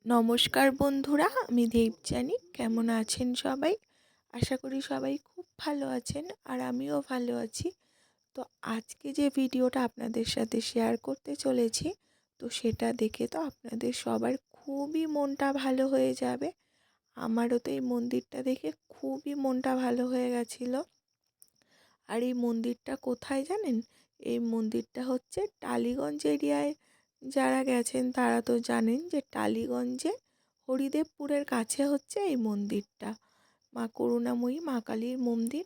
নমস্কার বন্ধুরা, আমি দেবযানী। কেমন আছেন সবাই? আশা করি সবাই খুব ভালো আছেন, আর আমিও ভালো আছি। তো আজকে যে ভিডিওটা আপনাদের সাথে শেয়ার করতে চলেছি, তো সেটা দেখে তো আপনাদের সবার খুবই মনটা ভালো হয়ে যাবে। আমারও তো এই মন্দিরটা দেখে খুবই মনটা ভালো হয়ে গেছিলো। আর এই মন্দিরটা কোথায় জানেন? এই মন্দিরটা হচ্ছে টালিগঞ্জ এরিয়ায়। যারা গেছেন তারা তো জানেন যে টালিগঞ্জে হরিদেবপুরের কাছে হচ্ছে এই মন্দিরটা, মা করুণাময়ী মা কালীর মন্দির।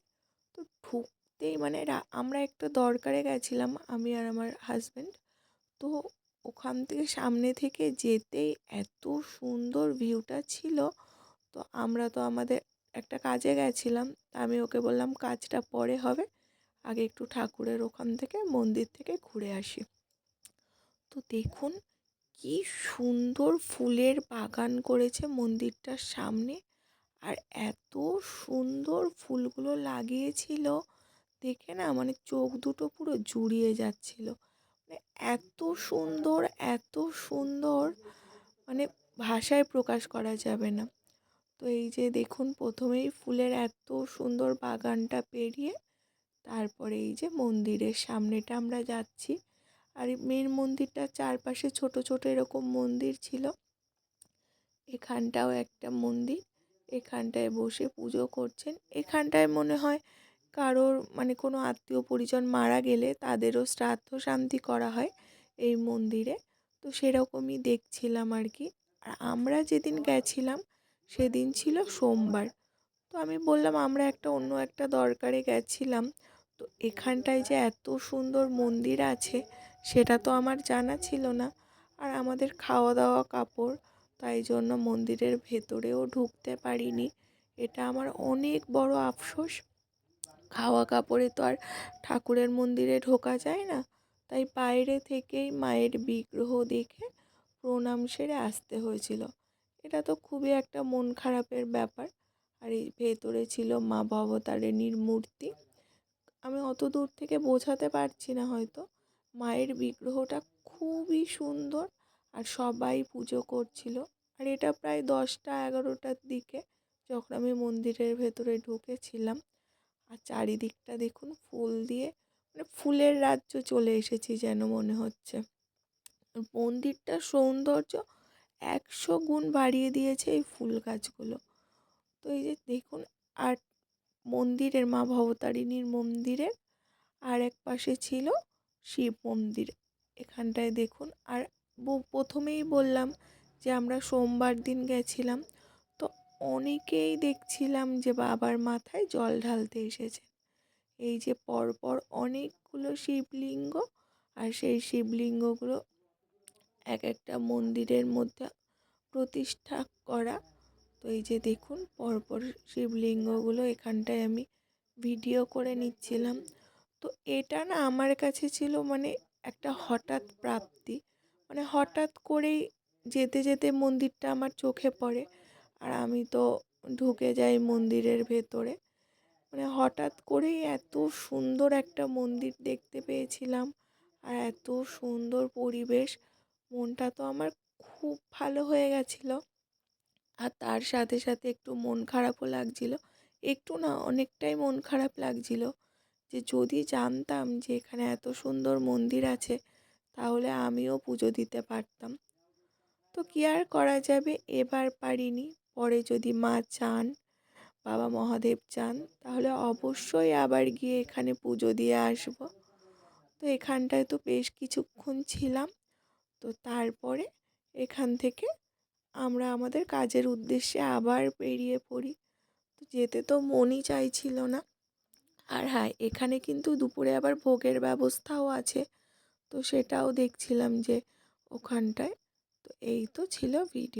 তো ঢুকতেই মানে আমরা একটা দরকারে গেছিলাম, আমি আর আমার হাজব্যান্ড। তো ওখান থেকে সামনে থেকে যেতেই এত সুন্দর ভিউটা ছিল। তো আমরা তো আমাদের একটা কাজে গেছিলাম, আমি ওকে বললাম কাজটা পরে হবে, আগে একটু ঠাকুরের ওখান থেকে মন্দির থেকে ঘুরে আসি। তো দেখুন কি সুন্দর ফুলের বাগান করেছে মন্দিরটার সামনে, আর এত সুন্দর ফুলগুলো লাগিয়েছিল দেখে না মানে চোখ দুটো পুরো জুড়িয়ে যাচ্ছিল। মানে এত সুন্দর, এত সুন্দর, মানে ভাষায় প্রকাশ করা যাবে না। তো এই যে দেখুন, প্রথমেই ফুলের এত সুন্দর বাগানটা পেরিয়ে তারপরে এই যে মন্দিরের সামনেটা আমরা যাচ্ছি। আর এই মেন মন্দিরটার চারপাশে ছোট ছোট এরকম মন্দির ছিল। এখানটাও একটা মন্দির, এখানটায় বসে পুজো করছেন। এখানটায় মনে হয় কারোর মানে কোনো আত্মীয় পরিজন মারা গেলে তাদেরও শ্রাদ্ধ শান্তি করা হয় এই মন্দিরে। তো সেরকমই দেখছিলাম আর কি। আর আমরা যেদিন গেছিলাম সেদিন ছিল সোমবার। তো আমি বললাম আমরা অন্য একটা দরকারে গেছিলাম, তো এখানটায় যে এত সুন্দর মন্দির আছে সেটা তো আমার জানা ছিল না। আর আমাদের খাওয়া দাওয়া কাপড়, তাই জন্য মন্দিরের ভেতরেও ঢুকতে পারিনি। এটা আমার অনেক বড় আফসোস। খাওয়া কাপড়ে তো আর ঠাকুরের মন্দিরে ঢোকা যায় না, তাই বাইরে থেকেই মায়ের বিগ্রহ দেখে প্রণাম সেরে আসতে হয়েছিল। এটা তো খুবই একটা মন খারাপের ব্যাপার। আর এই ভেতরে ছিল মা ভবতারিণীর মূর্তি। আমি অত দূর থেকে বোঝাতে পারছি না হয়তো। মায়ের বিগ্রহটা খুবই সুন্দর, আর সবাই পুজো করছিল। আর এটা প্রায় 10টা 11টার দিকে যখন আমি মন্দিরের ভেতরে ঢুকেছিলাম। আর চারিদিকটা দেখুন ফুল দিয়ে, মানে ফুলের রাজ্য চলে এসেছি যেন মনে হচ্ছে। মন্দিরটার সৌন্দর্য 100 গুণ বাড়িয়ে দিয়েছে এই ফুল গাছগুলো। তো এই যে দেখুন, আর মন্দিরের মা ভবতারিণীর মন্দিরের আর এক পাশে ছিল শিব মন্দির। এখানটায় দেখুন, আর প্রথমেই বললাম যে আমরা সোমবার দিন গেছিলাম। তো অনেকেই দেখছিলাম যে বাবার মাথায় জল ঢালতে এসেছে। এই যে পরপর অনেকগুলো শিবলিঙ্গ, আর সেই শিবলিঙ্গগুলো এক একটা মন্দিরের মধ্যে প্রতিষ্ঠা করা। তো এই যে দেখুন পরপর শিবলিঙ্গগুলো, এখানটায় আমি ভিডিও করে নিচ্ছিলাম। তো এটা না আমার কাছে ছিল মানে একটা হঠাৎ প্রাপ্তি। মানে হঠাৎ করেই যেতে যেতে মন্দিরটা আমার চোখে পড়ে, আর আমি তো ঢুকে যাই মন্দিরের ভেতরে। মানে হঠাৎ করেই এত সুন্দর একটা মন্দির দেখতে পেয়েছিলাম, আর এত সুন্দর পরিবেশ, মনটা তো আমার খুব ভালো হয়ে গেছিলো। আর তার সাথে সাথে একটু মন খারাপও লাগছিল। একটু না, অনেকটাই মন খারাপ লাগছিল যে যদি জানতাম যে এখানে এত সুন্দর মন্দির আছে তাহলে আমিও পুজো দিতে পারতাম। তো কী আর করা যাবে, এবার পারিনি। পরে যদি মা চান, বাবা মহাদেব চান, তাহলে অবশ্যই আবার গিয়ে এখানে পুজো দিয়ে আসব। তো এখানটায় তো বেশ কিছুক্ষণ ছিলাম। তো তারপরে এখান থেকে আমরা আমাদের কাজের উদ্দেশ্যে আবার বেরিয়ে পড়ি। তো যেতে তো মনই চাইছিল না। আর হ্যাঁ, এখানে কিন্তু দুপুরে আবার ভোগের ব্যবস্থাও আছে, তো সেটাও দেখছিলাম যে ওখানটায়। তো এই তো ছিল ভিডিও।